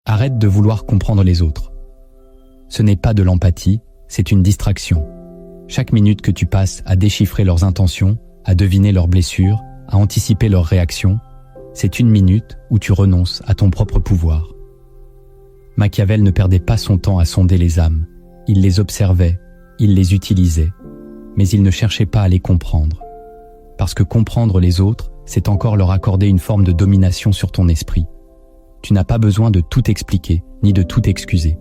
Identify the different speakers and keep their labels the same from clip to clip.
Speaker 1: Arrête de vouloir comprendre les autres. Ce n'est pas de l'empathie, c'est une distraction. Chaque minute que tu passes à déchiffrer leurs intentions, à deviner leurs blessures, à anticiper leurs réactions, c'est une minute où tu renonces à ton propre pouvoir. Machiavel ne perdait pas son temps à sonder les âmes. Il les observait, il les utilisait, mais il ne cherchait pas à les comprendre. Parce que comprendre les autres, c'est encore leur accorder une forme de domination sur ton esprit. Tu n'as pas besoin de tout expliquer, ni de tout excuser.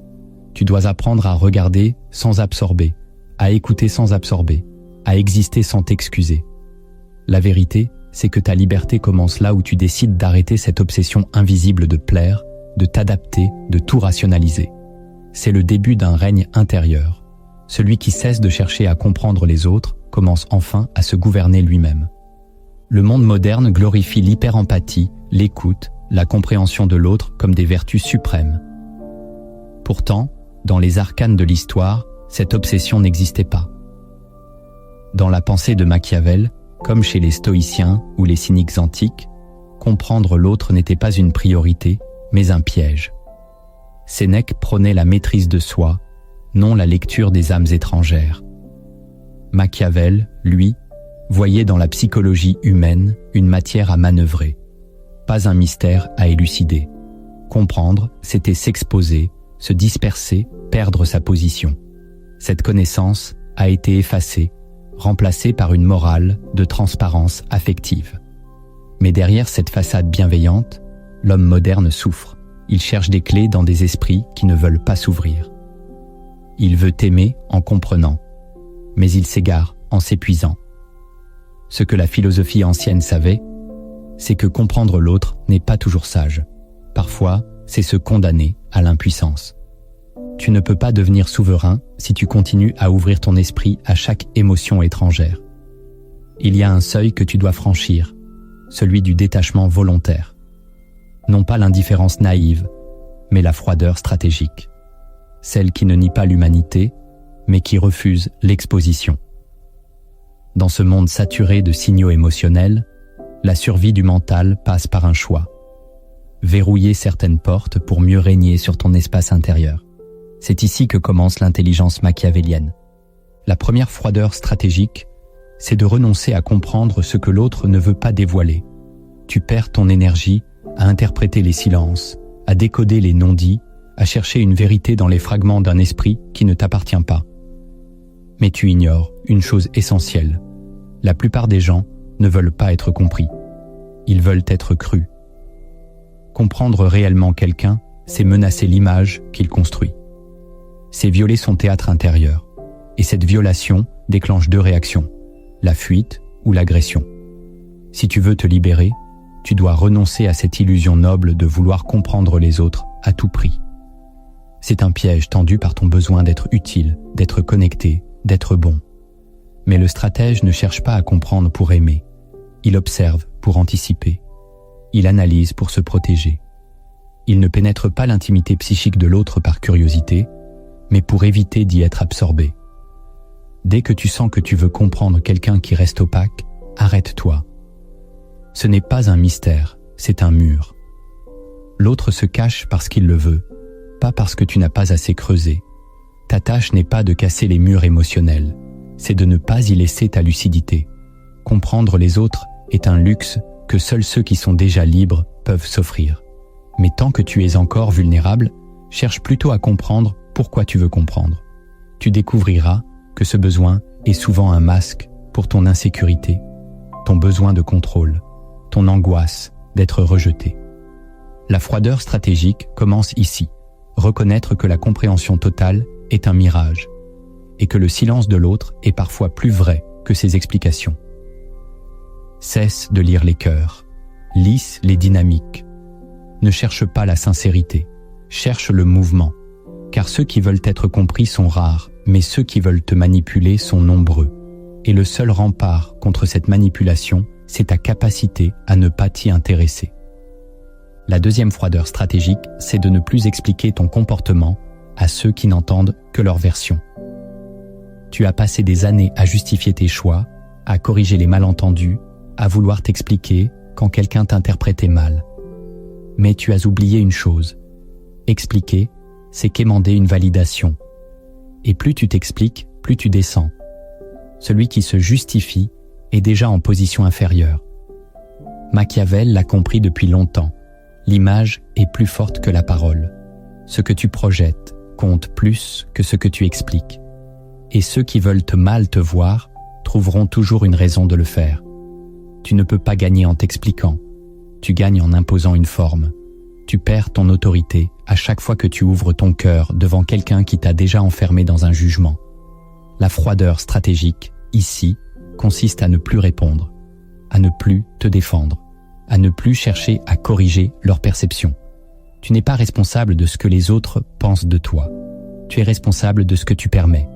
Speaker 1: Tu dois apprendre à regarder sans absorber, à écouter sans absorber, à exister sans t'excuser. La vérité, c'est que ta liberté commence là où tu décides d'arrêter cette obsession invisible de plaire, de t'adapter, de tout rationaliser. C'est le début d'un règne intérieur. Celui qui cesse de chercher à comprendre les autres commence enfin à se gouverner lui-même. Le monde moderne glorifie l'hyper-empathie, l'écoute, la compréhension de l'autre comme des vertus suprêmes. Pourtant, dans les arcanes de l'histoire, cette obsession n'existait pas. Dans la pensée de Machiavel, comme chez les stoïciens ou les cyniques antiques, comprendre l'autre n'était pas une priorité, mais un piège. Sénèque prônait la maîtrise de soi, non la lecture des âmes étrangères. Machiavel, lui, voyait dans la psychologie humaine une matière à manœuvrer, pas un mystère à élucider. Comprendre, c'était s'exposer, se disperser, perdre sa position. Cette connaissance a été effacée, remplacée par une morale de transparence affective. Mais derrière cette façade bienveillante, l'homme moderne souffre. Il cherche des clés dans des esprits qui ne veulent pas s'ouvrir. Il veut aimer en comprenant, mais il s'égare en s'épuisant. Ce que la philosophie ancienne savait, c'est que comprendre l'autre n'est pas toujours sage. Parfois, c'est se condamner à l'impuissance. Tu ne peux pas devenir souverain si tu continues à ouvrir ton esprit à chaque émotion étrangère. Il y a un seuil que tu dois franchir, celui du détachement volontaire. Non pas l'indifférence naïve, mais la froideur stratégique. Celle qui ne nie pas l'humanité, mais qui refuse l'exposition. Dans ce monde saturé de signaux émotionnels, la survie du mental passe par un choix. Verrouiller certaines portes pour mieux régner sur ton espace intérieur. C'est ici que commence l'intelligence machiavélienne. La première froideur stratégique, c'est de renoncer à comprendre ce que l'autre ne veut pas dévoiler. Tu perds ton énergie à interpréter les silences, à décoder les non-dits, à chercher une vérité dans les fragments d'un esprit qui ne t'appartient pas. Mais tu ignores une chose essentielle. La plupart des gens ne veulent pas être compris. Ils veulent être crus. Comprendre réellement quelqu'un, c'est menacer l'image qu'il construit. C'est violer son théâtre intérieur. Et cette violation déclenche deux réactions, la fuite ou l'agression. Si tu veux te libérer, tu dois renoncer à cette illusion noble de vouloir comprendre les autres à tout prix. C'est un piège tendu par ton besoin d'être utile, d'être connecté, d'être bon. Mais le stratège ne cherche pas à comprendre pour aimer. Il observe pour anticiper. Il analyse pour se protéger. Il ne pénètre pas l'intimité psychique de l'autre par curiosité, mais pour éviter d'y être absorbé. Dès que tu sens que tu veux comprendre quelqu'un qui reste opaque, arrête-toi. Ce n'est pas un mystère, c'est un mur. L'autre se cache parce qu'il le veut, pas parce que tu n'as pas assez creusé. Ta tâche n'est pas de casser les murs émotionnels, c'est de ne pas y laisser ta lucidité. Comprendre les autres est un luxe que seuls ceux qui sont déjà libres peuvent s'offrir. Mais tant que tu es encore vulnérable, cherche plutôt à comprendre pourquoi tu veux comprendre. Tu découvriras que ce besoin est souvent un masque pour ton insécurité, ton besoin de contrôle, ton angoisse d'être rejeté. La froideur stratégique commence ici, reconnaître que la compréhension totale est un mirage et que le silence de l'autre est parfois plus vrai que ses explications. Cesse de lire les cœurs, lisse les dynamiques. Ne cherche pas la sincérité, cherche le mouvement, car ceux qui veulent être compris sont rares, mais ceux qui veulent te manipuler sont nombreux. Et le seul rempart contre cette manipulation, c'est ta capacité à ne pas t'y intéresser. La deuxième froideur stratégique, c'est de ne plus expliquer ton comportement à ceux qui n'entendent que leur version. Tu as passé des années à justifier tes choix, à corriger les malentendus, à vouloir t'expliquer quand quelqu'un t'interprétait mal. Mais tu as oublié une chose. Expliquer, c'est quémander une validation. Et plus tu t'expliques, plus tu descends. Celui qui se justifie est déjà en position inférieure. Machiavel l'a compris depuis longtemps. L'image est plus forte que la parole. Ce que tu projettes compte plus que ce que tu expliques. Et ceux qui veulent mal te voir trouveront toujours une raison de le faire. Tu ne peux pas gagner en t'expliquant. Tu gagnes en imposant une forme. Tu perds ton autorité à chaque fois que tu ouvres ton cœur devant quelqu'un qui t'a déjà enfermé dans un jugement. La froideur stratégique, ici, consiste à ne plus répondre, à ne plus te défendre, à ne plus chercher à corriger leur perception. Tu n'es pas responsable de ce que les autres pensent de toi. Tu es responsable de ce que tu permets.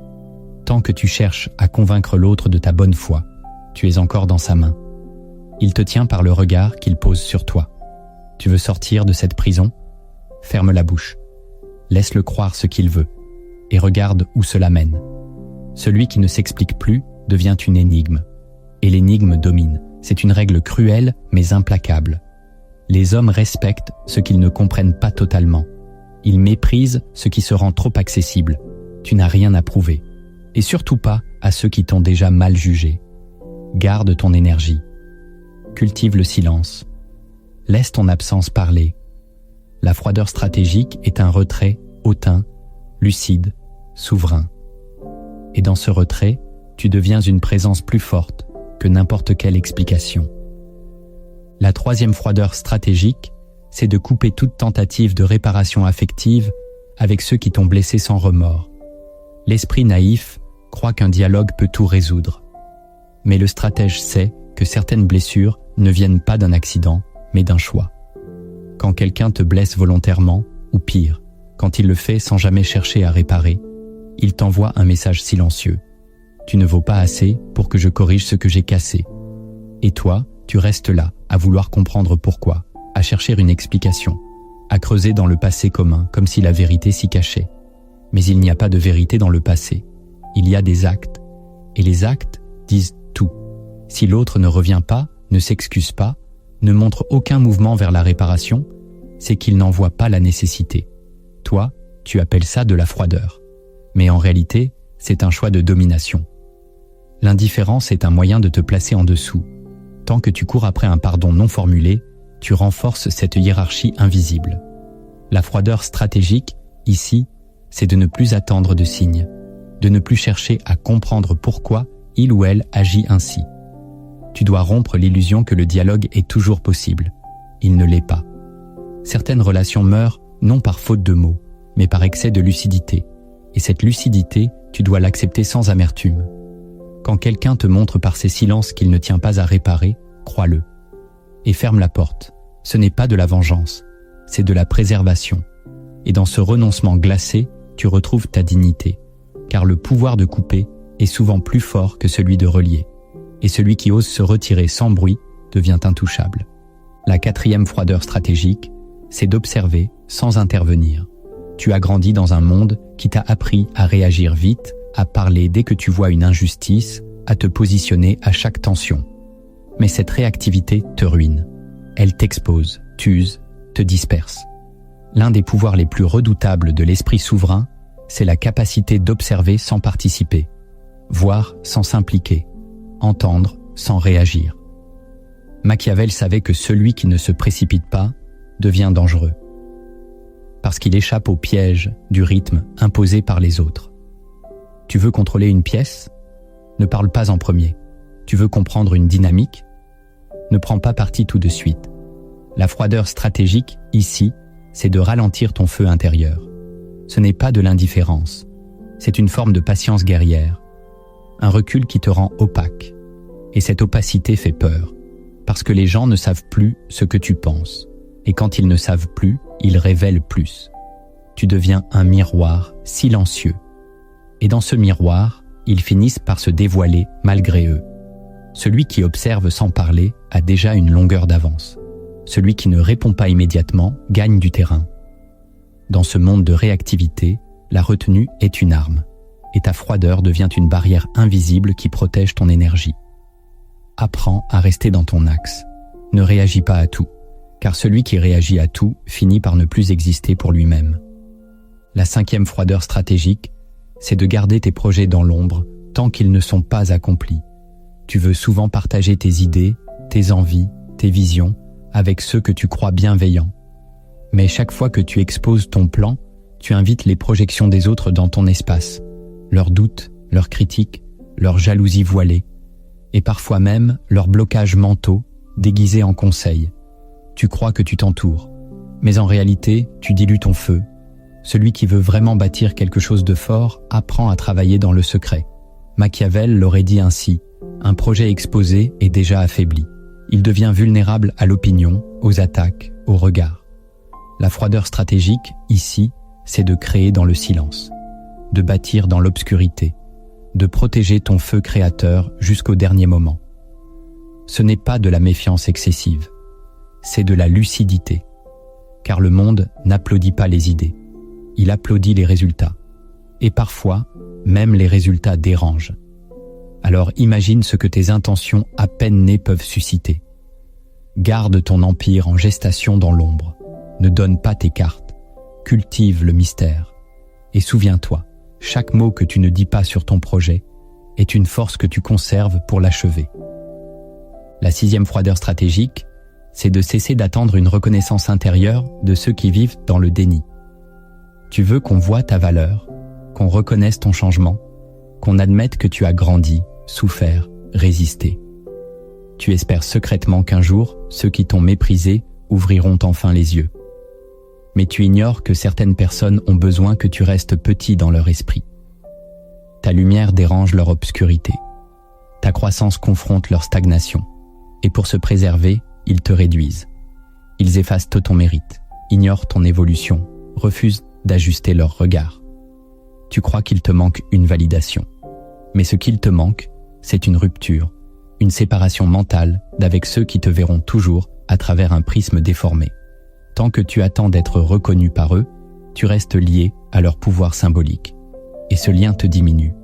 Speaker 1: Tant que tu cherches à convaincre l'autre de ta bonne foi, tu es encore dans sa main. Il te tient par le regard qu'il pose sur toi. Tu veux sortir de cette prison? Ferme la bouche. Laisse-le croire ce qu'il veut et regarde où cela mène. Celui qui ne s'explique plus devient une énigme. Et l'énigme domine. C'est une règle cruelle mais implacable. Les hommes respectent ce qu'ils ne comprennent pas totalement. Ils méprisent ce qui se rend trop accessible. Tu n'as rien à prouver. Et surtout pas à ceux qui t'ont déjà mal jugé. Garde ton énergie. Cultive le silence. Laisse ton absence parler. La froideur stratégique est un retrait hautain, lucide, souverain. Et dans ce retrait, tu deviens une présence plus forte que n'importe quelle explication. La troisième froideur stratégique, c'est de couper toute tentative de réparation affective avec ceux qui t'ont blessé sans remords. L'esprit naïf croit qu'un dialogue peut tout résoudre. Mais le stratège sait que certaines blessures ne viennent pas d'un accident, mais d'un choix. Quand quelqu'un te blesse volontairement, ou pire, quand il le fait sans jamais chercher à réparer, il t'envoie un message silencieux. Tu ne vaux pas assez pour que je corrige ce que j'ai cassé. Et toi, tu restes là, à vouloir comprendre pourquoi, à chercher une explication, à creuser dans le passé commun, comme si la vérité s'y cachait. Mais il n'y a pas de vérité dans le passé. Il y a des actes. Et les actes disent tout. Si l'autre ne revient pas, ne s'excuse pas, ne montre aucun mouvement vers la réparation, c'est qu'il n'en voit pas la nécessité. Toi, tu appelles ça de la froideur. Mais en réalité, c'est un choix de domination. L'indifférence est un moyen de te placer en dessous. Tant que tu cours après un pardon non formulé, tu renforces cette hiérarchie invisible. La froideur stratégique, ici, c'est de ne plus attendre de signes, de ne plus chercher à comprendre pourquoi il ou elle agit ainsi. Tu dois rompre l'illusion que le dialogue est toujours possible. Il ne l'est pas. Certaines relations meurent non par faute de mots, mais par excès de lucidité. Et cette lucidité, tu dois l'accepter sans amertume. Quand quelqu'un te montre par ses silences qu'il ne tient pas à réparer, crois-le. Et ferme la porte. Ce n'est pas de la vengeance, c'est de la préservation. Et dans ce renoncement glacé, tu retrouves ta dignité. Car le pouvoir de couper est souvent plus fort que celui de relier. Et celui qui ose se retirer sans bruit devient intouchable. La quatrième froideur stratégique, c'est d'observer sans intervenir. Tu as grandi dans un monde qui t'a appris à réagir vite, à parler dès que tu vois une injustice, à te positionner à chaque tension. Mais cette réactivité te ruine. Elle t'expose, t'use, te disperse. L'un des pouvoirs les plus redoutables de l'esprit souverain, c'est la capacité d'observer sans participer, voir sans s'impliquer, entendre sans réagir. Machiavel savait que celui qui ne se précipite pas devient dangereux, parce qu'il échappe au piège du rythme imposé par les autres. Tu veux contrôler une pièce? Ne parle pas en premier. Tu veux comprendre une dynamique? Ne prends pas parti tout de suite. La froideur stratégique, ici, c'est de ralentir ton feu intérieur. Ce n'est pas de l'indifférence. C'est une forme de patience guerrière. Un recul qui te rend opaque. Et cette opacité fait peur, parce que les gens ne savent plus ce que tu penses. Et quand ils ne savent plus, ils révèlent plus. Tu deviens un miroir silencieux. Et dans ce miroir, ils finissent par se dévoiler malgré eux. Celui qui observe sans parler a déjà une longueur d'avance. Celui qui ne répond pas immédiatement gagne du terrain. Dans ce monde de réactivité, la retenue est une arme, et ta froideur devient une barrière invisible qui protège ton énergie. Apprends à rester dans ton axe. Ne réagis pas à tout. car celui qui réagit à tout finit par ne plus exister pour lui-même. La 5e froideur stratégique, c'est de garder tes projets dans l'ombre tant qu'ils ne sont pas accomplis. Tu veux souvent partager tes idées, tes envies, tes visions avec ceux que tu crois bienveillants. Mais chaque fois que tu exposes ton plan, tu invites les projections des autres dans ton espace, leurs doutes, leurs critiques, leurs jalousies voilées, et parfois même leurs blocages mentaux déguisés en conseils. Tu crois que tu t'entoures, mais en réalité, tu dilues ton feu. Celui qui veut vraiment bâtir quelque chose de fort apprend à travailler dans le secret. Machiavel l'aurait dit ainsi, un projet exposé est déjà affaibli. Il devient vulnérable à l'opinion, aux attaques, aux regards. La froideur stratégique, ici, c'est de créer dans le silence, de bâtir dans l'obscurité, de protéger ton feu créateur jusqu'au dernier moment. Ce n'est pas de la méfiance excessive, c'est de la lucidité, car le monde n'applaudit pas les idées, il applaudit les résultats, et parfois, même les résultats dérangent. Alors imagine ce que tes intentions à peine nées peuvent susciter. Garde ton empire en gestation dans l'ombre, ne donne pas tes cartes, cultive le mystère, et souviens-toi, chaque mot que tu ne dis pas sur ton projet est une force que tu conserves pour l'achever. La 6e froideur stratégique, c'est de cesser d'attendre une reconnaissance intérieure de ceux qui vivent dans le déni. Tu veux qu'on voie ta valeur, qu'on reconnaisse ton changement, qu'on admette que tu as grandi, souffert, résisté. Tu espères secrètement qu'un jour, ceux qui t'ont méprisé ouvriront enfin les yeux. Mais tu ignores que certaines personnes ont besoin que tu restes petit dans leur esprit. Ta lumière dérange leur obscurité. Ta croissance confronte leur stagnation. Et pour se préserver, ils te réduisent. Ils effacent ton mérite, ignorent ton évolution, refusent d'ajuster leur regard. Tu crois qu'il te manque une validation. Mais ce qu'il te manque, c'est une rupture, une séparation mentale d'avec ceux qui te verront toujours à travers un prisme déformé. Tant que tu attends d'être reconnu par eux, tu restes lié à leur pouvoir symbolique. Et ce lien te diminue.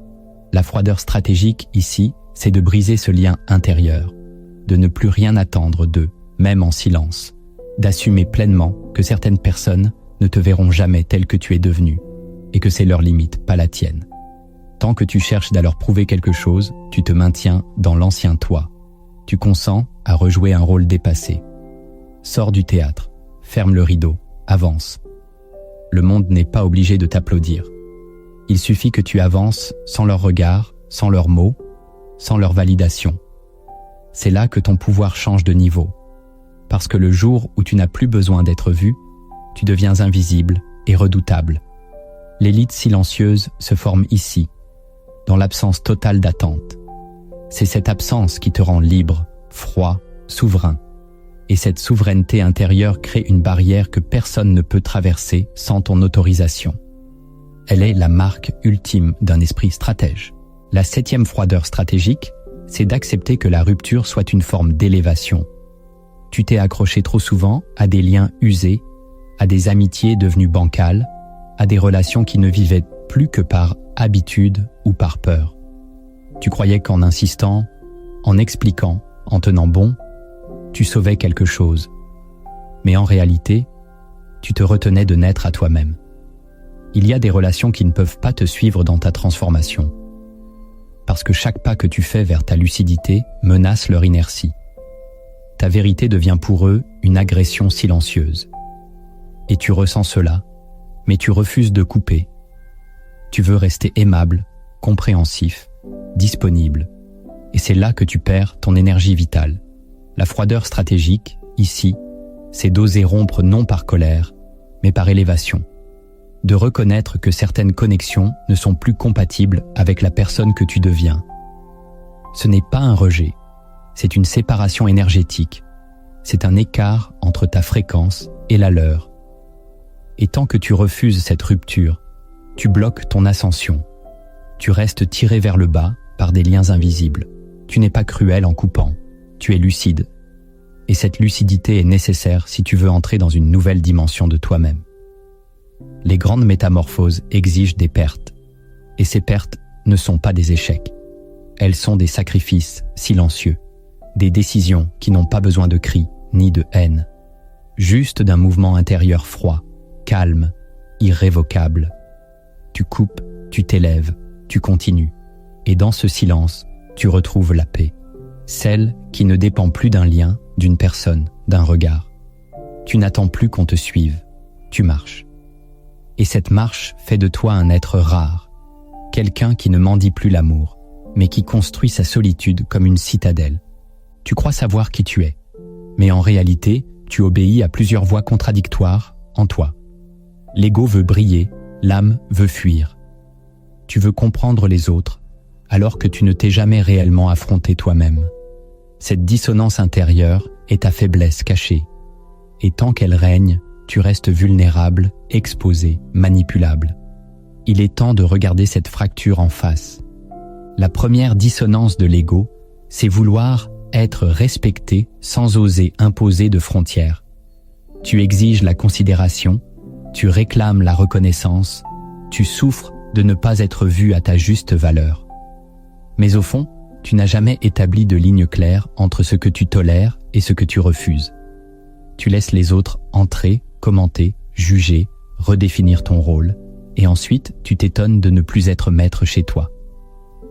Speaker 1: La froideur stratégique ici, c'est de briser ce lien intérieur, de ne plus rien attendre d'eux, même en silence, d'assumer pleinement que certaines personnes ne te verront jamais tel que tu es devenu, et que c'est leur limite, pas la tienne. Tant que tu cherches à leur prouver quelque chose, tu te maintiens dans l'ancien toi. Tu consens à rejouer un rôle dépassé. Sors du théâtre, ferme le rideau, avance. Le monde n'est pas obligé de t'applaudir. Il suffit que tu avances sans leur regard, sans leurs mots, sans leur validation. C'est là que ton pouvoir change de niveau. Parce que le jour où tu n'as plus besoin d'être vu, tu deviens invisible et redoutable. L'élite silencieuse se forme ici, dans l'absence totale d'attente. C'est cette absence qui te rend libre, froid, souverain. Et cette souveraineté intérieure crée une barrière que personne ne peut traverser sans ton autorisation. Elle est la marque ultime d'un esprit stratège. La 7e froideur stratégique, c'est d'accepter que la rupture soit une forme d'élévation. Tu t'es accroché trop souvent à des liens usés, à des amitiés devenues bancales, à des relations qui ne vivaient plus que par habitude ou par peur. Tu croyais qu'en insistant, en expliquant, en tenant bon, tu sauvais quelque chose. Mais en réalité, tu te retenais de naître à toi-même. Il y a des relations qui ne peuvent pas te suivre dans ta transformation. Parce que chaque pas que tu fais vers ta lucidité menace leur inertie. Ta vérité devient pour eux une agression silencieuse. Et tu ressens cela, mais tu refuses de couper. Tu veux rester aimable, compréhensif, disponible. Et c'est là que tu perds ton énergie vitale. La froideur stratégique, ici, c'est d'oser rompre non par colère, mais par élévation. De reconnaître que certaines connexions ne sont plus compatibles avec la personne que tu deviens. Ce n'est pas un rejet, c'est une séparation énergétique. C'est un écart entre ta fréquence et la leur. Et tant que tu refuses cette rupture, tu bloques ton ascension. Tu restes tiré vers le bas par des liens invisibles. Tu n'es pas cruel en coupant, tu es lucide. Et cette lucidité est nécessaire si tu veux entrer dans une nouvelle dimension de toi-même. Les grandes métamorphoses exigent des pertes. Et ces pertes ne sont pas des échecs. Elles sont des sacrifices silencieux, des décisions qui n'ont pas besoin de cris ni de haine. juste d'un mouvement intérieur froid, calme, irrévocable. Tu coupes, tu t'élèves, tu continues. Et dans ce silence, tu retrouves la paix. Celle qui ne dépend plus d'un lien, d'une personne, d'un regard. Tu n'attends plus qu'on te suive, tu marches. Et cette marche fait de toi un être rare, quelqu'un qui ne mendie plus l'amour, mais qui construit sa solitude comme une citadelle. Tu crois savoir qui tu es, mais en réalité, tu obéis à plusieurs voix contradictoires en toi. L'ego veut briller, l'âme veut fuir. Tu veux comprendre les autres, alors que tu ne t'es jamais réellement affronté toi-même. Cette dissonance intérieure est ta faiblesse cachée. Et tant qu'elle règne, tu restes vulnérable, exposé, manipulable. Il est temps de regarder cette fracture en face. La première dissonance de l'ego, c'est vouloir être respecté sans oser imposer de frontières. Tu exiges la considération, tu réclames la reconnaissance, tu souffres de ne pas être vu à ta juste valeur. Mais au fond, tu n'as jamais établi de ligne claire entre ce que tu tolères et ce que tu refuses. Tu laisses les autres entrer, commenter, juger, redéfinir ton rôle, et ensuite tu t'étonnes de ne plus être maître chez toi.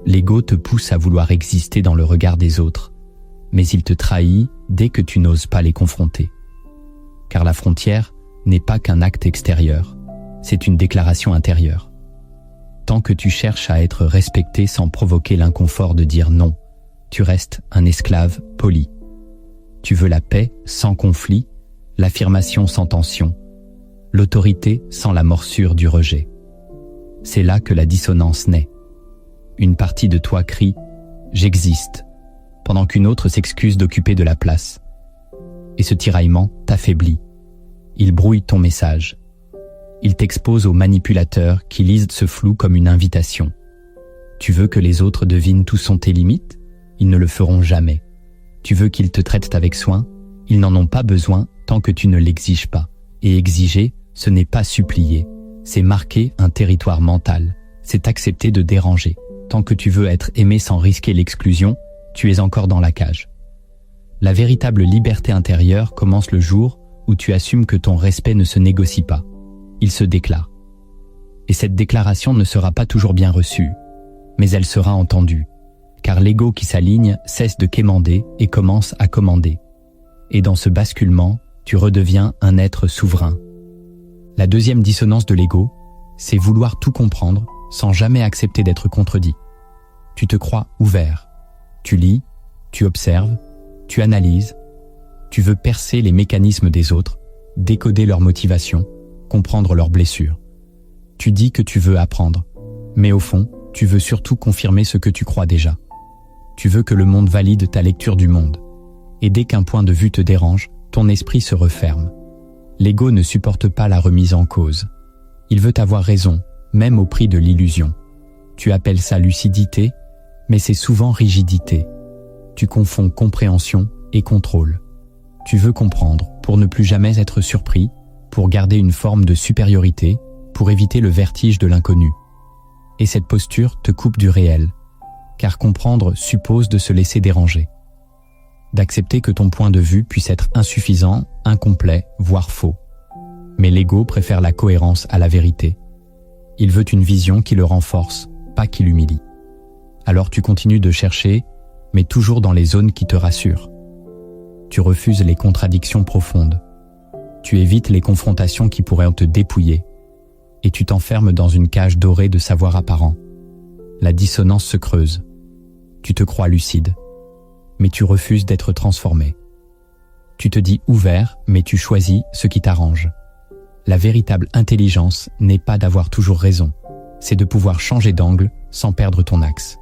Speaker 1: L'ego te pousse à vouloir exister dans le regard des autres, mais il te trahit dès que tu n'oses pas les confronter. Car la frontière n'est pas qu'un acte extérieur, c'est une déclaration intérieure. Tant que tu cherches à être respecté sans provoquer l'inconfort de dire non, tu restes un esclave poli. Tu veux la paix sans conflit, l'affirmation sans tension, l'autorité sans la morsure du rejet. C'est là que la dissonance naît. Une partie de toi crie « j'existe », pendant qu'une autre s'excuse d'occuper de la place. Et ce tiraillement t'affaiblit. Il brouille ton message. Il t'expose aux manipulateurs qui lisent ce flou comme une invitation. Tu veux que les autres devinent où sont tes limites? Ils ne le feront jamais. Tu veux qu'ils te traitent avec soin? Ils n'en ont pas besoin tant que tu ne l'exiges pas. Et exiger, ce n'est pas supplier. C'est marquer un territoire mental. C'est accepter de déranger. Tant que tu veux être aimé sans risquer l'exclusion, tu es encore dans la cage. La véritable liberté intérieure commence le jour où tu assumes que ton respect ne se négocie pas. Il se déclare. Et cette déclaration ne sera pas toujours bien reçue, mais elle sera entendue, car l'ego qui s'aligne cesse de quémander et commence à commander. Et dans ce basculement, tu redeviens un être souverain. La deuxième dissonance de l'ego, c'est vouloir tout comprendre sans jamais accepter d'être contredit. Tu te crois ouvert. Tu lis, tu observes, tu analyses, tu veux percer les mécanismes des autres, décoder leurs motivations, comprendre leurs blessures. Tu dis que tu veux apprendre, mais au fond, tu veux surtout confirmer ce que tu crois déjà. Tu veux que le monde valide ta lecture du monde. Et dès qu'un point de vue te dérange, ton esprit se referme. L'ego ne supporte pas la remise en cause. Il veut avoir raison, même au prix de l'illusion. Tu appelles ça lucidité, mais c'est souvent rigidité. Tu confonds compréhension et contrôle. Tu veux comprendre pour ne plus jamais être surpris, pour garder une forme de supériorité, pour éviter le vertige de l'inconnu. Et cette posture te coupe du réel, car comprendre suppose de se laisser déranger. D'accepter que ton point de vue puisse être insuffisant, incomplet, voire faux. Mais l'ego préfère la cohérence à la vérité. Il veut une vision qui le renforce, pas qui l'humilie. Alors tu continues de chercher, mais toujours dans les zones qui te rassurent. Tu refuses les contradictions profondes. Tu évites les confrontations qui pourraient te dépouiller. Et tu t'enfermes dans une cage dorée de savoir apparent. La dissonance se creuse. Tu te crois lucide, mais tu refuses d'être transformé. Tu te dis ouvert, mais tu choisis ce qui t'arrange. La véritable intelligence n'est pas d'avoir toujours raison, c'est de pouvoir changer d'angle sans perdre ton axe.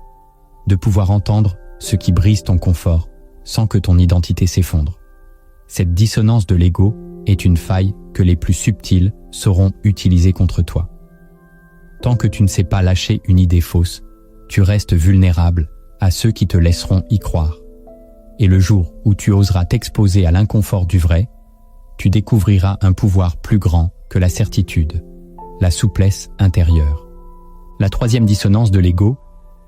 Speaker 1: De pouvoir entendre ce qui brise ton confort sans que ton identité s'effondre. Cette dissonance de l'ego est une faille que les plus subtils sauront utiliser contre toi. Tant que tu ne sais pas lâcher une idée fausse, tu restes vulnérable à ceux qui te laisseront y croire. Et le jour où tu oseras t'exposer à l'inconfort du vrai, tu découvriras un pouvoir plus grand que la certitude, la souplesse intérieure. La troisième dissonance de l'ego,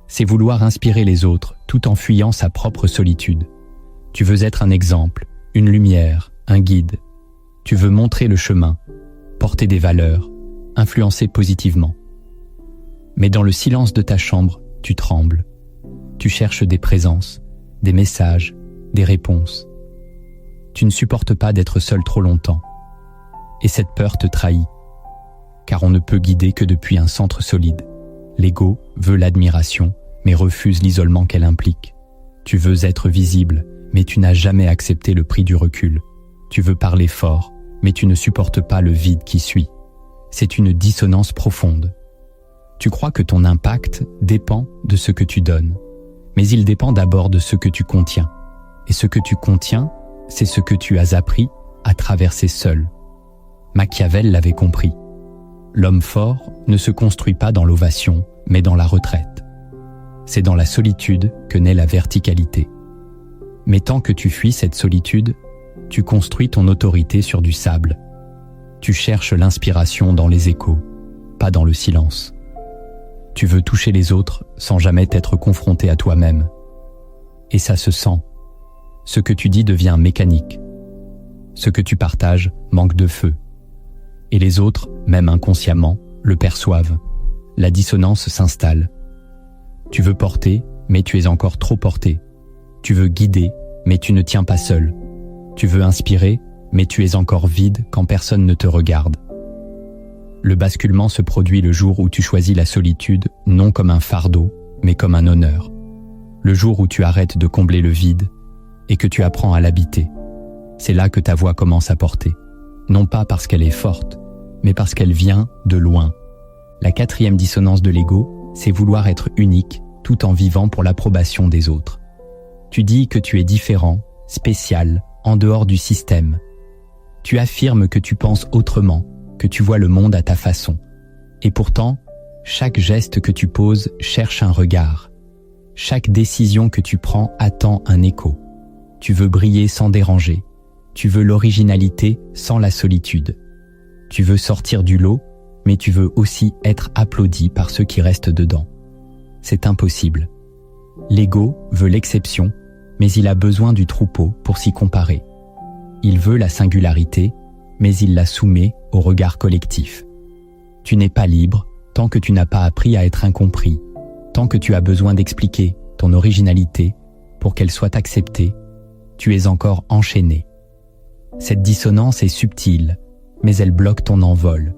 Speaker 1: c'est vouloir inspirer les autres tout en fuyant sa propre solitude. Tu veux être un exemple, une lumière, un guide. Tu veux montrer le chemin, porter des valeurs, influencer positivement. Mais dans le silence de ta chambre, tu trembles. Tu cherches des présences, des messages, des réponses. Tu ne supportes pas d'être seul trop longtemps. Et cette peur te trahit. Car on ne peut guider que depuis un centre solide. L'ego veut l'admiration, mais refuse l'isolement qu'elle implique. Tu veux être visible, mais tu n'as jamais accepté le prix du recul. Tu veux parler fort, mais tu ne supportes pas le vide qui suit. C'est une dissonance profonde. Tu crois que ton impact dépend de ce que tu donnes, mais il dépend d'abord de ce que tu contiens. Et ce que tu contiens, c'est ce que tu as appris à traverser seul. Machiavel l'avait compris. L'homme fort ne se construit pas dans l'ovation, mais dans la retraite. C'est dans la solitude que naît la verticalité. Mais tant que tu fuis cette solitude, tu construis ton autorité sur du sable. Tu cherches l'inspiration dans les échos, pas dans le silence. Tu veux toucher les autres sans jamais t'être confronté à toi-même. Et ça se sent. Ce que tu dis devient mécanique. Ce que tu partages manque de feu. Et les autres, même inconsciemment, le perçoivent. La dissonance s'installe. Tu veux porter, mais tu es encore trop porté. Tu veux guider, mais tu ne tiens pas seul. Tu veux inspirer, mais tu es encore vide quand personne ne te regarde. Le basculement se produit le jour où tu choisis la solitude, non comme un fardeau, mais comme un honneur. Le jour où tu arrêtes de combler le vide et que tu apprends à l'habiter. C'est là que ta voix commence à porter. Non pas parce qu'elle est forte, mais parce qu'elle vient de loin. La quatrième dissonance de l'ego, c'est vouloir être unique tout en vivant pour l'approbation des autres. Tu dis que tu es différent, spécial, en dehors du système. Tu affirmes que tu penses autrement, que tu vois le monde à ta façon. Et pourtant, chaque geste que tu poses cherche un regard. Chaque décision que tu prends attend un écho. Tu veux briller sans déranger. Tu veux l'originalité sans la solitude. Tu veux sortir du lot, mais tu veux aussi être applaudi par ceux qui restent dedans. C'est impossible. L'ego veut l'exception, mais il a besoin du troupeau pour s'y comparer. Il veut la singularité, mais il la soumet au regard collectif. Tu n'es pas libre tant que tu n'as pas appris à être incompris, tant que tu as besoin d'expliquer ton originalité pour qu'elle soit acceptée, tu es encore enchaîné. Cette dissonance est subtile, mais elle bloque ton envol,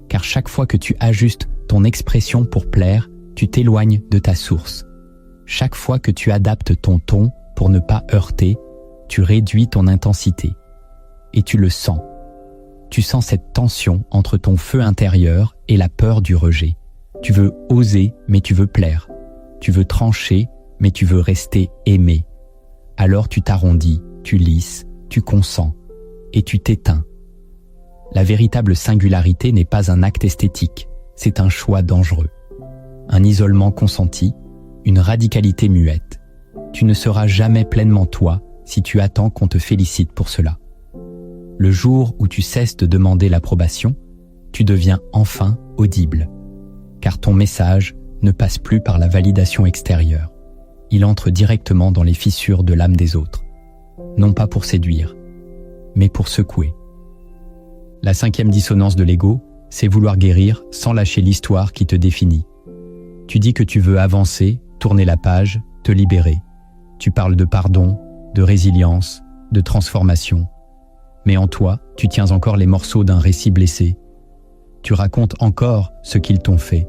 Speaker 1: car chaque fois que tu ajustes ton expression pour plaire, tu t'éloignes de ta source. Chaque fois que tu adaptes ton ton pour ne pas heurter, tu réduis ton intensité. Et tu le sens. Tu sens cette tension entre ton feu intérieur et la peur du rejet. Tu veux oser, mais tu veux plaire. Tu veux trancher, mais tu veux rester aimé. Alors tu t'arrondis, tu lisses, tu consens, et tu t'éteins. La véritable singularité n'est pas un acte esthétique, c'est un choix dangereux. Un isolement consenti, une radicalité muette. Tu ne seras jamais pleinement toi si tu attends qu'on te félicite pour cela. Le jour où tu cesses de demander l'approbation, tu deviens enfin audible, car ton message ne passe plus par la validation extérieure. Il entre directement dans les fissures de l'âme des autres, non pas pour séduire, mais pour secouer. La cinquième dissonance de l'ego, c'est vouloir guérir sans lâcher l'histoire qui te définit. Tu dis que tu veux avancer, tourner la page, te libérer. Tu parles de pardon, de résilience, de transformation. Mais en toi, tu tiens encore les morceaux d'un récit blessé. Tu racontes encore ce qu'ils t'ont fait.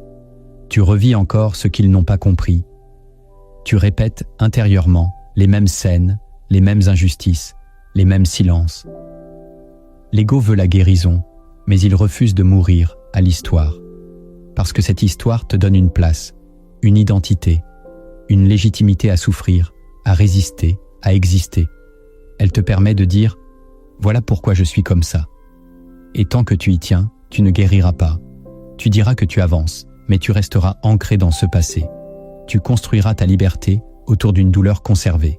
Speaker 1: Tu revis encore ce qu'ils n'ont pas compris. Tu répètes intérieurement les mêmes scènes, les mêmes injustices, les mêmes silences. L'ego veut la guérison, mais il refuse de mourir à l'histoire. Parce que cette histoire te donne une place, une identité, une légitimité à souffrir, à résister, à exister. Elle te permet de dire « Voilà pourquoi je suis comme ça ». Et tant que tu y tiens, tu ne guériras pas. Tu diras que tu avances, mais tu resteras ancré dans ce passé. Tu construiras ta liberté autour d'une douleur conservée.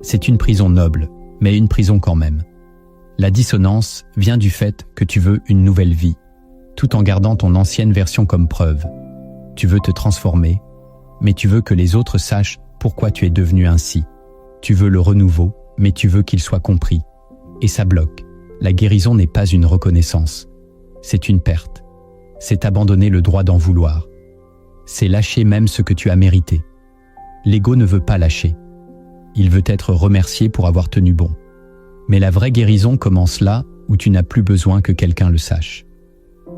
Speaker 1: C'est une prison noble, mais une prison quand même. La dissonance vient du fait que tu veux une nouvelle vie, tout en gardant ton ancienne version comme preuve. Tu veux te transformer, mais tu veux que les autres sachent pourquoi tu es devenu ainsi. Tu veux le renouveau, mais tu veux qu'il soit compris. Et ça bloque. La guérison n'est pas une reconnaissance, c'est une perte. C'est abandonner le droit d'en vouloir. C'est lâcher même ce que tu as mérité. L'ego ne veut pas lâcher. Il veut être remercié pour avoir tenu bon. Mais la vraie guérison commence là où tu n'as plus besoin que quelqu'un le sache.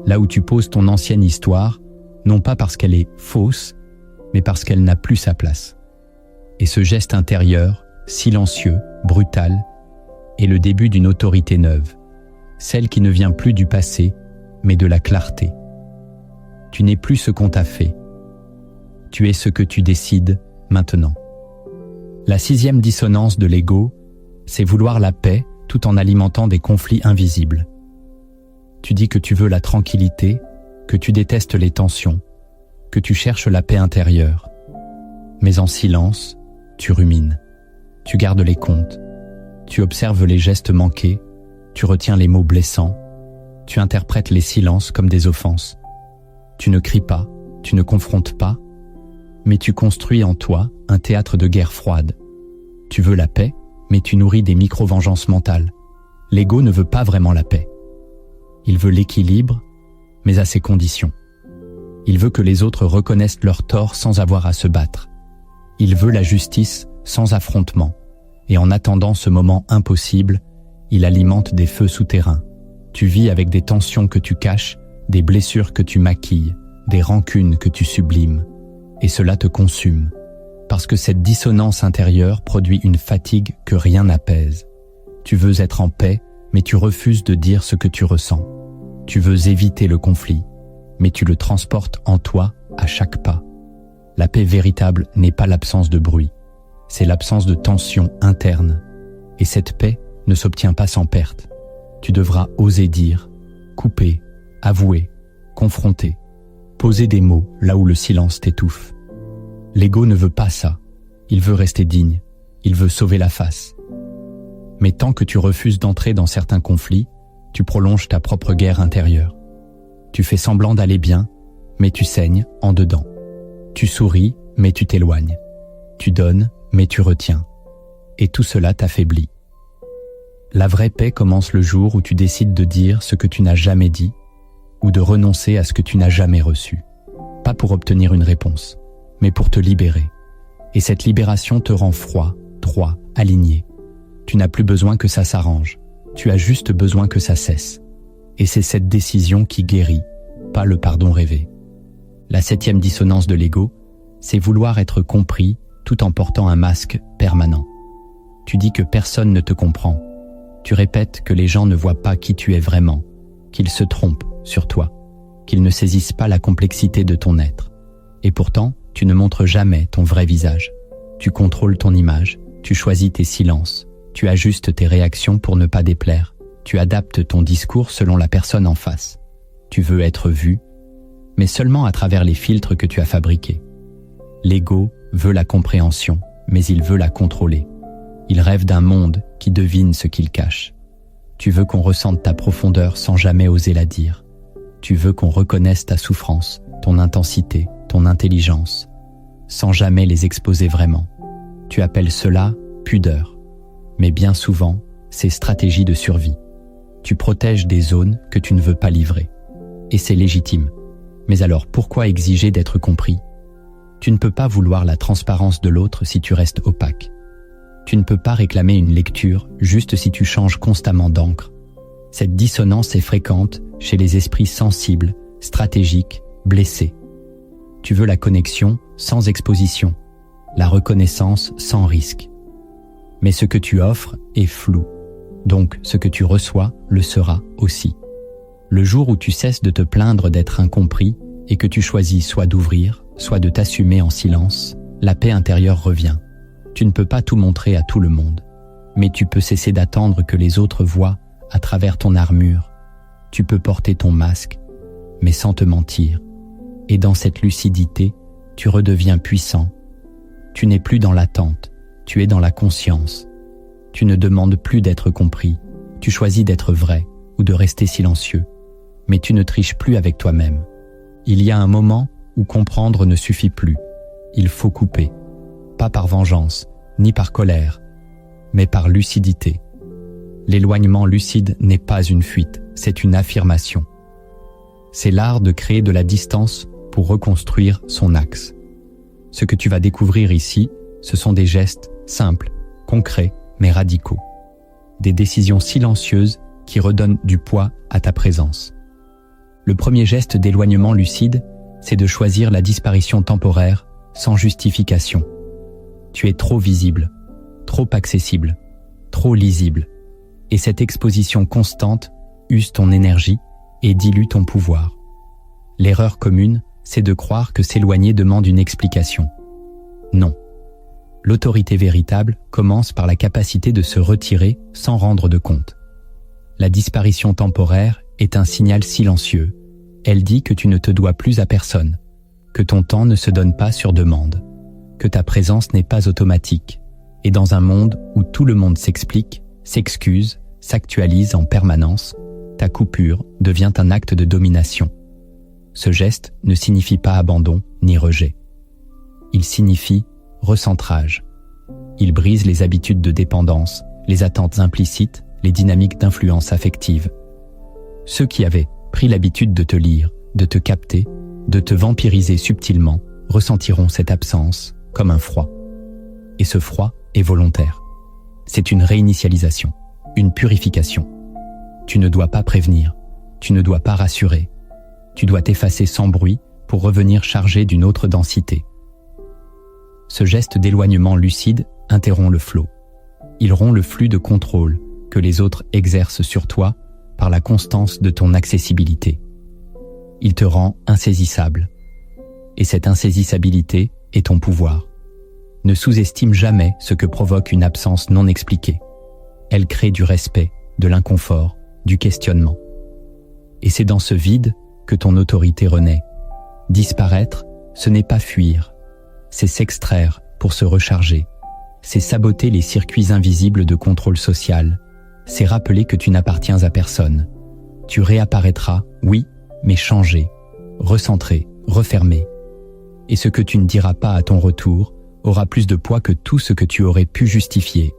Speaker 1: Là où tu poses ton ancienne histoire, non pas parce qu'elle est fausse, mais parce qu'elle n'a plus sa place. Et ce geste intérieur, silencieux, brutal, est le début d'une autorité neuve, celle qui ne vient plus du passé, mais de la clarté. Tu n'es plus ce qu'on t'a fait. Tu es ce que tu décides maintenant. La 6e dissonance de l'ego, c'est vouloir la paix tout en alimentant des conflits invisibles. Tu dis que tu veux la tranquillité, que tu détestes les tensions, que tu cherches la paix intérieure. Mais en silence, tu rumines, tu gardes les comptes, tu observes les gestes manqués, tu retiens les mots blessants, tu interprètes les silences comme des offenses. Tu ne cries pas, tu ne confrontes pas, mais tu construis en toi un théâtre de guerre froide. Tu veux la paix, mais tu nourris des micro-vengeances mentales. L'ego ne veut pas vraiment la paix. Il veut l'équilibre, mais à ses conditions. Il veut que les autres reconnaissent leur tort sans avoir à se battre. Il veut la justice sans affrontement. Et en attendant ce moment impossible, il alimente des feux souterrains. Tu vis avec des tensions que tu caches, des blessures que tu maquilles, des rancunes que tu sublimes. Et cela te consume, parce que cette dissonance intérieure produit une fatigue que rien n'apaise. Tu veux être en paix, mais tu refuses de dire ce que tu ressens. Tu veux éviter le conflit, mais tu le transportes en toi à chaque pas. La paix véritable n'est pas l'absence de bruit, c'est l'absence de tension interne. Et cette paix ne s'obtient pas sans perte. Tu devras oser dire, couper, avouer, confronter, poser des mots là où le silence t'étouffe. L'ego ne veut pas ça. Il veut rester digne. Il veut sauver la face. Mais tant que tu refuses d'entrer dans certains conflits, tu prolonges ta propre guerre intérieure. Tu fais semblant d'aller bien, mais tu saignes en dedans. Tu souris, mais tu t'éloignes. Tu donnes, mais tu retiens. Et tout cela t'affaiblit. La vraie paix commence le jour où tu décides de dire ce que tu n'as jamais dit ou de renoncer à ce que tu n'as jamais reçu. Pas pour obtenir une réponse, mais pour te libérer. Et cette libération te rend froid, droit, aligné. Tu n'as plus besoin que ça s'arrange. Tu as juste besoin que ça cesse. Et c'est cette décision qui guérit, pas le pardon rêvé. La 7e dissonance de l'ego, c'est vouloir être compris tout en portant un masque permanent. Tu dis que personne ne te comprend. Tu répètes que les gens ne voient pas qui tu es vraiment, qu'ils se trompent sur toi, qu'ils ne saisissent pas la complexité de ton être. Et pourtant, tu ne montres jamais ton vrai visage. Tu contrôles ton image, tu choisis tes silences, tu ajustes tes réactions pour ne pas déplaire, tu adaptes ton discours selon la personne en face. Tu veux être vu, mais seulement à travers les filtres que tu as fabriqués. L'ego veut la compréhension, mais il veut la contrôler. Il rêve d'un monde qui devine ce qu'il cache. Tu veux qu'on ressente ta profondeur sans jamais oser la dire. Tu veux qu'on reconnaisse ta souffrance, ton intensité, ton intelligence, sans jamais les exposer vraiment. Tu appelles cela pudeur. Mais bien souvent, c'est stratégie de survie. Tu protèges des zones que tu ne veux pas livrer. Et c'est légitime. Mais alors pourquoi exiger d'être compris ? Tu ne peux pas vouloir la transparence de l'autre si tu restes opaque. Tu ne peux pas réclamer une lecture juste si tu changes constamment d'encre. Cette dissonance est fréquente chez les esprits sensibles, stratégiques, blessés. Tu veux la connexion sans exposition, la reconnaissance sans risque. Mais ce que tu offres est flou, donc ce que tu reçois le sera aussi. Le jour où tu cesses de te plaindre d'être incompris et que tu choisis soit d'ouvrir, soit de t'assumer en silence, la paix intérieure revient. Tu ne peux pas tout montrer à tout le monde, mais tu peux cesser d'attendre que les autres voient à travers ton armure. Tu peux porter ton masque, mais sans te mentir. Et dans cette lucidité, tu redeviens puissant. Tu n'es plus dans l'attente, tu es dans la conscience. Tu ne demandes plus d'être compris, tu choisis d'être vrai ou de rester silencieux. Mais tu ne triches plus avec toi-même. Il y a un moment où comprendre ne suffit plus. Il faut couper. Pas par vengeance, ni par colère, mais par lucidité. L'éloignement lucide n'est pas une fuite, c'est une affirmation. C'est l'art de créer de la distance pour reconstruire son axe. Ce que tu vas découvrir ici, ce sont des gestes simples, concrets, mais radicaux. Des décisions silencieuses qui redonnent du poids à ta présence. Le premier geste d'éloignement lucide, c'est de choisir la disparition temporaire sans justification. Tu es trop visible, trop accessible, trop lisible. Et cette exposition constante use ton énergie et dilue ton pouvoir. L'erreur commune, c'est de croire que s'éloigner demande une explication. Non. L'autorité véritable commence par la capacité de se retirer sans rendre de compte. La disparition temporaire est un signal silencieux. Elle dit que tu ne te dois plus à personne, que ton temps ne se donne pas sur demande, que ta présence n'est pas automatique. Et dans un monde où tout le monde s'explique, s'excuse, s'actualise en permanence, ta coupure devient un acte de domination. Ce geste ne signifie pas abandon ni rejet. Il signifie recentrage. Il brise les habitudes de dépendance, les attentes implicites, les dynamiques d'influence affective. Ceux qui avaient pris l'habitude de te lire, de te capter, de te vampiriser subtilement, ressentiront cette absence comme un froid. Et ce froid est volontaire. C'est une réinitialisation, une purification. Tu ne dois pas prévenir, tu ne dois pas rassurer. Tu dois t'effacer sans bruit pour revenir chargé d'une autre densité. Ce geste d'éloignement lucide interrompt le flot. Il rompt le flux de contrôle que les autres exercent sur toi par la constance de ton accessibilité. Il te rend insaisissable. Et cette insaisissabilité est ton pouvoir. Ne sous-estime jamais ce que provoque une absence non expliquée. Elle crée du respect, de l'inconfort, du questionnement. Et c'est dans ce vide que ton autorité renaît. Disparaître, ce n'est pas fuir. C'est s'extraire pour se recharger. C'est saboter les circuits invisibles de contrôle social. C'est rappeler que tu n'appartiens à personne. Tu réapparaîtras, oui, mais changé, recentré, refermé. Et ce que tu ne diras pas à ton retour aura plus de poids que tout ce que tu aurais pu justifier.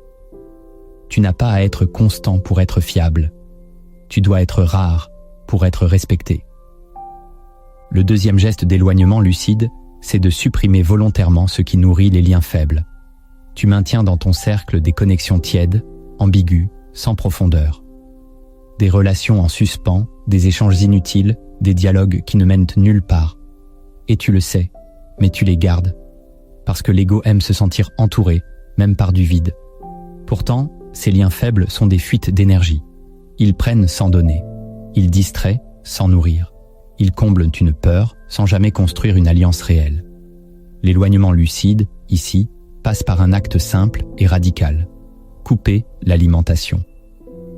Speaker 1: Tu n'as pas à être constant pour être fiable. Tu dois être rare pour être respecté. Le deuxième geste d'éloignement lucide, c'est de supprimer volontairement ce qui nourrit les liens faibles. Tu maintiens dans ton cercle des connexions tièdes, ambiguës, sans profondeur. Des relations en suspens, des échanges inutiles, des dialogues qui ne mènent nulle part. Et tu le sais, mais tu les gardes. Parce que l'ego aime se sentir entouré, même par du vide. Pourtant, ces liens faibles sont des fuites d'énergie. Ils prennent sans donner. Ils distraient sans nourrir. Ils comblent une peur sans jamais construire une alliance réelle. L'éloignement lucide, ici, passe par un acte simple et radical. Couper l'alimentation.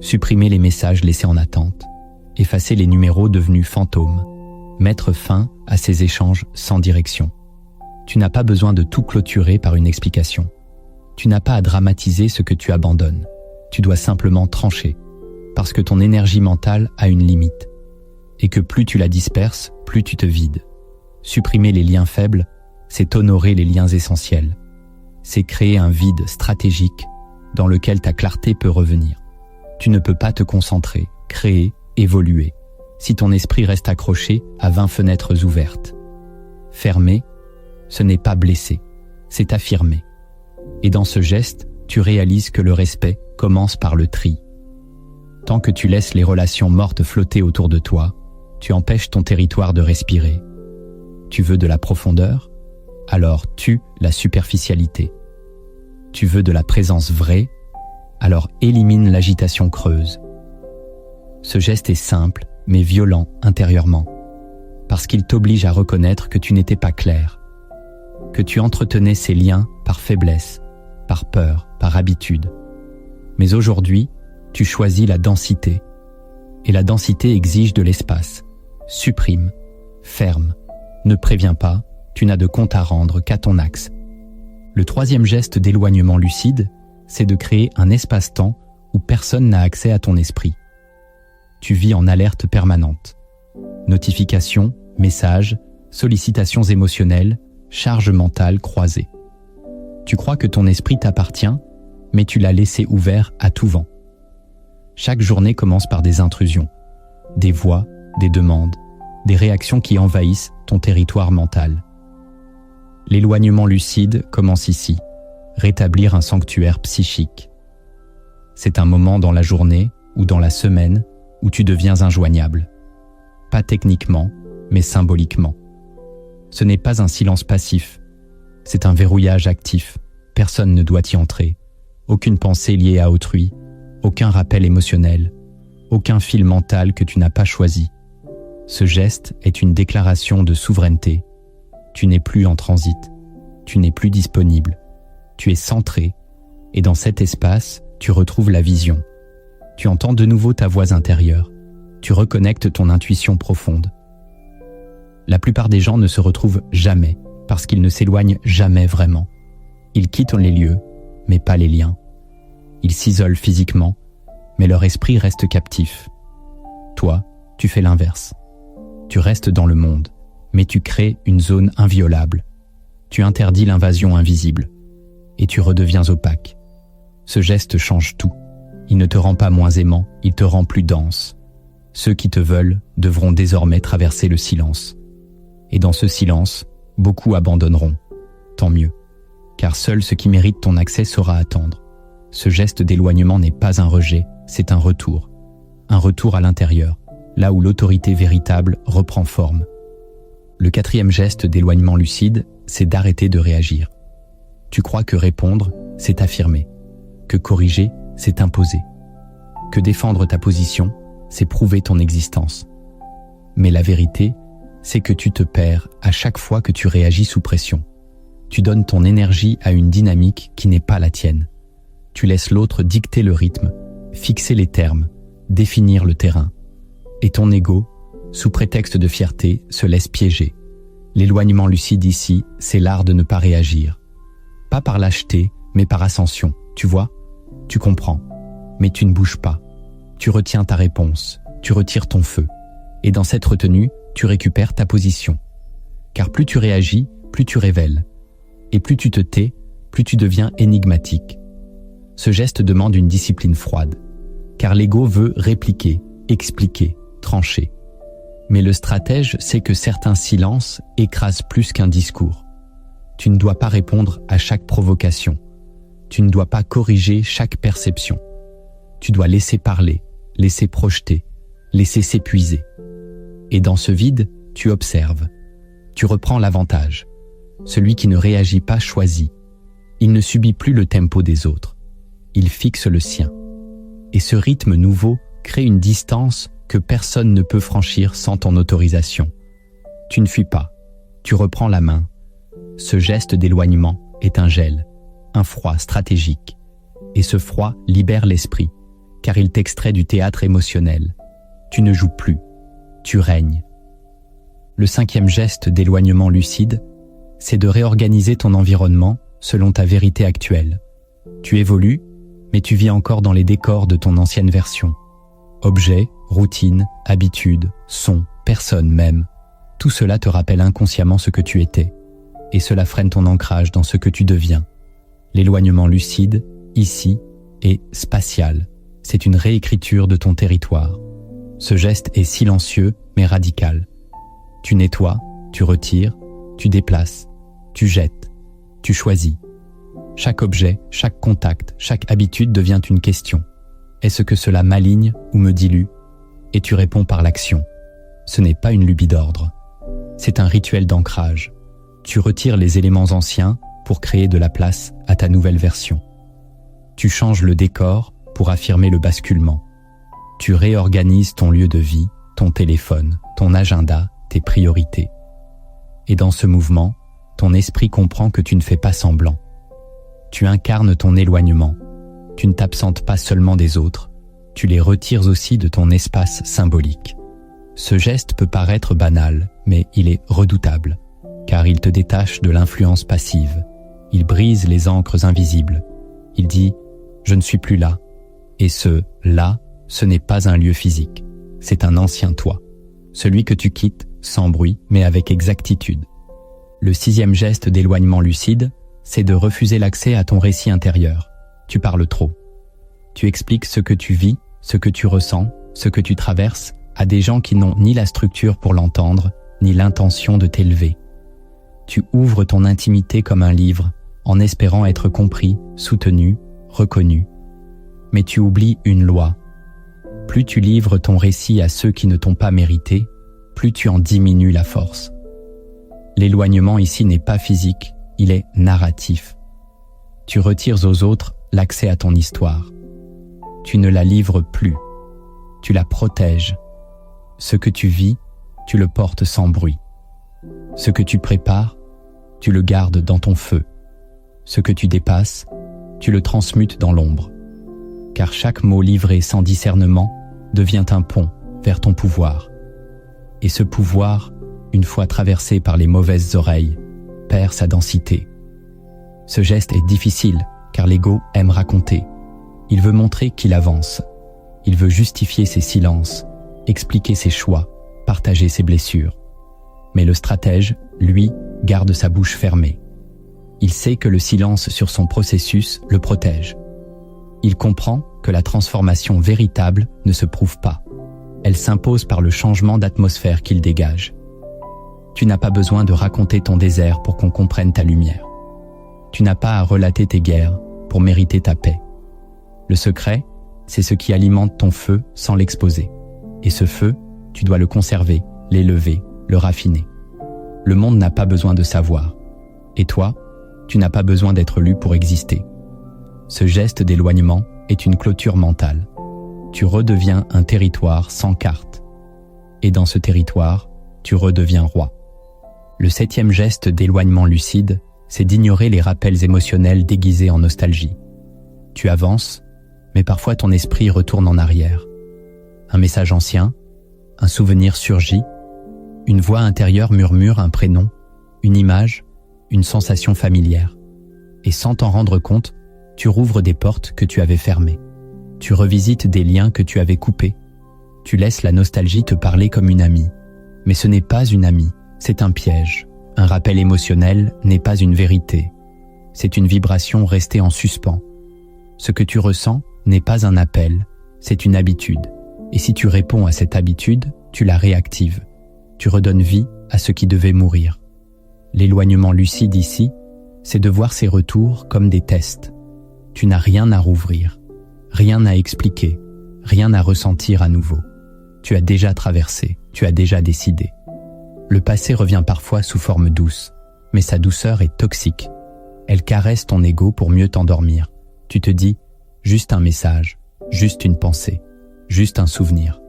Speaker 1: Supprimer les messages laissés en attente. Effacer les numéros devenus fantômes. Mettre fin à ces échanges sans direction. Tu n'as pas besoin de tout clôturer par une explication. Tu n'as pas à dramatiser ce que tu abandonnes. Tu dois simplement trancher. Parce que ton énergie mentale a une limite. Et que plus tu la disperses, plus tu te vides. Supprimer les liens faibles, c'est honorer les liens essentiels. C'est créer un vide stratégique dans lequel ta clarté peut revenir. Tu ne peux pas te concentrer, créer, évoluer, si ton esprit reste accroché à 20 fenêtres ouvertes. Fermer, ce n'est pas blesser, c'est affirmer. Et dans ce geste, tu réalises que le respect commence par le tri. Tant que tu laisses les relations mortes flotter autour de toi, tu empêches ton territoire de respirer. Tu veux de la profondeur? Alors tue la superficialité. Tu veux de la présence vraie? Alors élimine l'agitation creuse. Ce geste est simple, mais violent intérieurement, parce qu'il t'oblige à reconnaître que tu n'étais pas clair, que tu entretenais ces liens par faiblesse, par peur, par habitude. Mais aujourd'hui, tu choisis la densité, et la densité exige de l'espace. Supprime, ferme, ne préviens pas, tu n'as de compte à rendre qu'à ton axe. Le troisième geste d'éloignement lucide, c'est de créer un espace-temps où personne n'a accès à ton esprit. Tu vis en alerte permanente. Notifications, messages, sollicitations émotionnelles, charges mentales croisées. Tu crois que ton esprit t'appartient, mais tu l'as laissé ouvert à tout vent. Chaque journée commence par des intrusions, des voix, des demandes, des réactions qui envahissent ton territoire mental. L'éloignement lucide commence ici, rétablir un sanctuaire psychique. C'est un moment dans la journée ou dans la semaine où tu deviens injoignable. Pas techniquement, mais symboliquement. Ce n'est pas un silence passif, c'est un verrouillage actif. Personne ne doit y entrer. Aucune pensée liée à autrui, aucun rappel émotionnel, aucun fil mental que tu n'as pas choisi. Ce geste est une déclaration de souveraineté. Tu n'es plus en transit, tu n'es plus disponible, tu es centré, et dans cet espace, tu retrouves la vision. Tu entends de nouveau ta voix intérieure, tu reconnectes ton intuition profonde. La plupart des gens ne se retrouvent jamais, parce qu'ils ne s'éloignent jamais vraiment. Ils quittent les lieux, mais pas les liens. Ils s'isolent physiquement, mais leur esprit reste captif. Toi, tu fais l'inverse. Tu restes dans le monde, mais tu crées une zone inviolable. Tu interdis l'invasion invisible, et tu redeviens opaque. Ce geste change tout. Il ne te rend pas moins aimant, il te rend plus dense. Ceux qui te veulent devront désormais traverser le silence. Et dans ce silence, beaucoup abandonneront. Tant mieux, car seul ce qui mérite ton accès saura attendre. Ce geste d'éloignement n'est pas un rejet, c'est un retour à l'intérieur, là où l'autorité véritable reprend forme. Le quatrième geste d'éloignement lucide, c'est d'arrêter de réagir. Tu crois que répondre, c'est affirmer, que corriger, c'est imposer, que défendre ta position, c'est prouver ton existence. Mais la vérité, c'est que tu te perds à chaque fois que tu réagis sous pression. Tu donnes ton énergie à une dynamique qui n'est pas la tienne. Tu laisses l'autre dicter le rythme, fixer les termes, définir le terrain. Et ton ego, sous prétexte de fierté, se laisse piéger. L'éloignement lucide ici, c'est l'art de ne pas réagir. Pas par lâcheté, mais par ascension, tu vois? Tu comprends, mais tu ne bouges pas. Tu retiens ta réponse, tu retires ton feu. Et dans cette retenue, tu récupères ta position. Car plus tu réagis, plus tu révèles. Et plus tu te tais, plus tu deviens énigmatique. Ce geste demande une discipline froide, car l'ego veut répliquer, expliquer, trancher. Mais le stratège sait que certains silences écrasent plus qu'un discours. Tu ne dois pas répondre à chaque provocation. Tu ne dois pas corriger chaque perception. Tu dois laisser parler, laisser projeter, laisser s'épuiser. Et dans ce vide, tu observes. Tu reprends l'avantage. Celui qui ne réagit pas choisit. Il ne subit plus le tempo des autres. Il fixe le sien. Et ce rythme nouveau crée une distance que personne ne peut franchir sans ton autorisation. Tu ne fuis pas. Tu reprends la main. Ce geste d'éloignement est un gel, un froid stratégique. Et ce froid libère l'esprit, car il t'extrait du théâtre émotionnel. Tu ne joues plus. Tu règnes. Le cinquième geste d'éloignement lucide, c'est de réorganiser ton environnement selon ta vérité actuelle. Tu évolues, mais tu vis encore dans les décors de ton ancienne version. Objets, routines, habitudes, sons, personnes même, tout cela te rappelle inconsciemment ce que tu étais, et cela freine ton ancrage dans ce que tu deviens. L'éloignement lucide, ici, est spatial. C'est une réécriture de ton territoire. Ce geste est silencieux, mais radical. Tu nettoies, tu retires, tu déplaces, tu jettes, tu choisis. Chaque objet, chaque contact, chaque habitude devient une question. Est-ce que cela m'aligne ou me dilue? Et tu réponds par l'action. Ce n'est pas une lubie d'ordre. C'est un rituel d'ancrage. Tu retires les éléments anciens pour créer de la place à ta nouvelle version. Tu changes le décor pour affirmer le basculement. Tu réorganises ton lieu de vie, ton téléphone, ton agenda, tes priorités. Et dans ce mouvement, ton esprit comprend que tu ne fais pas semblant. Tu incarnes ton éloignement. Tu ne t'absentes pas seulement des autres, tu les retires aussi de ton espace symbolique. Ce geste peut paraître banal, mais il est redoutable, car il te détache de l'influence passive. Il brise les ancres invisibles. Il dit « Je ne suis plus là ». Et ce « là », ce n'est pas un lieu physique, c'est un ancien toi. Celui que tu quittes, sans bruit, mais avec exactitude. Le sixième geste d'éloignement lucide, c'est de refuser l'accès à ton récit intérieur. Tu parles trop. Tu expliques ce que tu vis, ce que tu ressens, ce que tu traverses, à des gens qui n'ont ni la structure pour l'entendre, ni l'intention de t'élever. Tu ouvres ton intimité comme un livre, en espérant être compris, soutenu, reconnu. Mais tu oublies une loi. Plus tu livres ton récit à ceux qui ne t'ont pas mérité, plus tu en diminues la force. L'éloignement ici n'est pas physique, il est narratif. Tu retires aux autres l'accès à ton histoire. Tu ne la livres plus. Tu la protèges. Ce que tu vis, tu le portes sans bruit. Ce que tu prépares, tu le gardes dans ton feu. Ce que tu dépasses, tu le transmutes dans l'ombre. Car chaque mot livré sans discernement devient un pont vers ton pouvoir. Et ce pouvoir, une fois traversé par les mauvaises oreilles, perd sa densité. Ce geste est difficile, car l'ego aime raconter. Il veut montrer qu'il avance. Il veut justifier ses silences, expliquer ses choix, partager ses blessures. Mais le stratège, lui, garde sa bouche fermée. Il sait que le silence sur son processus le protège. Il comprend que la transformation véritable ne se prouve pas. Elle s'impose par le changement d'atmosphère qu'il dégage. Tu n'as pas besoin de raconter ton désert pour qu'on comprenne ta lumière. Tu n'as pas à relater tes guerres pour mériter ta paix. Le secret, c'est ce qui alimente ton feu sans l'exposer. Et ce feu, tu dois le conserver, l'élever, le raffiner. Le monde n'a pas besoin de savoir. Et toi, tu n'as pas besoin d'être lu pour exister. Ce geste d'éloignement est une clôture mentale. Tu redeviens un territoire sans carte. Et dans ce territoire, tu redeviens roi. Le 7e geste d'éloignement lucide, c'est d'ignorer les rappels émotionnels déguisés en nostalgie. Tu avances, mais parfois ton esprit retourne en arrière. Un message ancien, un souvenir surgit, une voix intérieure murmure un prénom, une image, une sensation familière. Et sans t'en rendre compte, tu rouvres des portes que tu avais fermées. Tu revisites des liens que tu avais coupés. Tu laisses la nostalgie te parler comme une amie. Mais ce n'est pas une amie, c'est un piège. Un rappel émotionnel n'est pas une vérité. C'est une vibration restée en suspens. Ce que tu ressens n'est pas un appel, c'est une habitude. Et si tu réponds à cette habitude, tu la réactives. Tu redonnes vie à ce qui devait mourir. L'éloignement lucide ici, c'est de voir ces retours comme des tests. Tu n'as rien à rouvrir, rien à expliquer, rien à ressentir à nouveau. Tu as déjà traversé, tu as déjà décidé. Le passé revient parfois sous forme douce, mais sa douceur est toxique. Elle caresse ton ego pour mieux t'endormir. Tu te dis, juste un message, juste une pensée, juste un souvenir.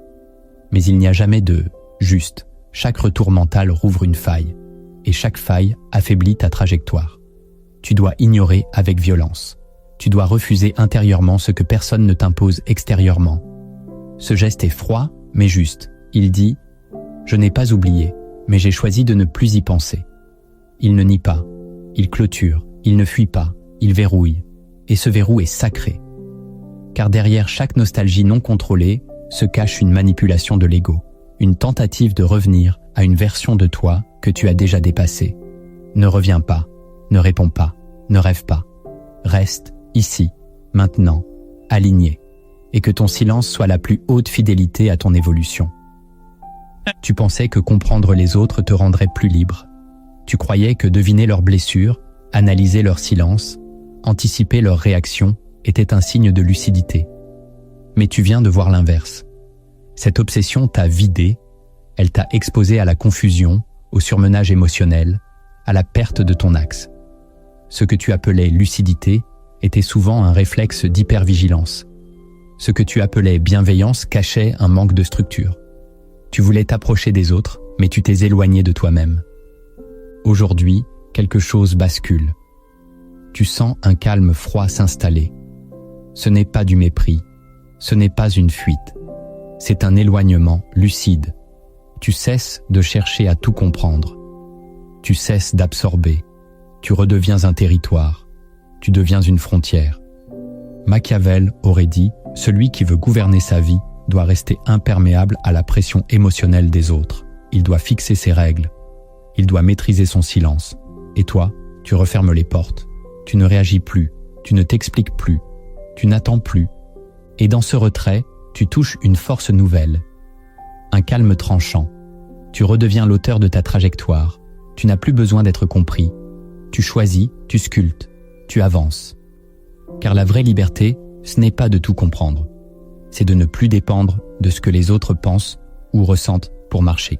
Speaker 1: Mais il n'y a jamais de « juste ». Chaque retour mental rouvre une faille, et chaque faille affaiblit ta trajectoire. Tu dois ignorer avec violence. Tu dois refuser intérieurement ce que personne ne t'impose extérieurement. Ce geste est froid, mais juste. Il dit « Je n'ai pas oublié, mais j'ai choisi de ne plus y penser ». Il ne nie pas, il clôture, il ne fuit pas, il verrouille. Et ce verrou est sacré. Car derrière chaque nostalgie non contrôlée se cache une manipulation de l'ego, une tentative de revenir à une version de toi que tu as déjà dépassée. Ne reviens pas, ne réponds pas, ne rêve pas. Reste ici, maintenant, aligné, et que ton silence soit la plus haute fidélité à ton évolution. Tu pensais que comprendre les autres te rendrait plus libre. Tu croyais que deviner leurs blessures, analyser leur silence, anticiper leurs réactions était un signe de lucidité. Mais tu viens de voir l'inverse. Cette obsession t'a vidé, elle t'a exposé à la confusion, au surmenage émotionnel, à la perte de ton axe. Ce que tu appelais lucidité était souvent un réflexe d'hypervigilance. Ce que tu appelais bienveillance cachait un manque de structure. Tu voulais t'approcher des autres, mais tu t'es éloigné de toi-même. Aujourd'hui, quelque chose bascule. Tu sens un calme froid s'installer. Ce n'est pas du mépris, ce n'est pas une fuite. C'est un éloignement lucide. Tu cesses de chercher à tout comprendre. Tu cesses d'absorber. Tu redeviens un territoire. Tu deviens une frontière. Machiavel aurait dit « Celui qui veut gouverner sa vie doit rester imperméable à la pression émotionnelle des autres. Il doit fixer ses règles. Il doit maîtriser son silence. Et toi, tu refermes les portes. Tu ne réagis plus. Tu ne t'expliques plus. Tu n'attends plus. Et dans ce retrait, tu touches une force nouvelle, un calme tranchant. Tu redeviens l'auteur de ta trajectoire. Tu n'as plus besoin d'être compris. Tu choisis, tu sculptes, tu avances. Car la vraie liberté, ce n'est pas de tout comprendre. C'est de ne plus dépendre de ce que les autres pensent ou ressentent pour marcher.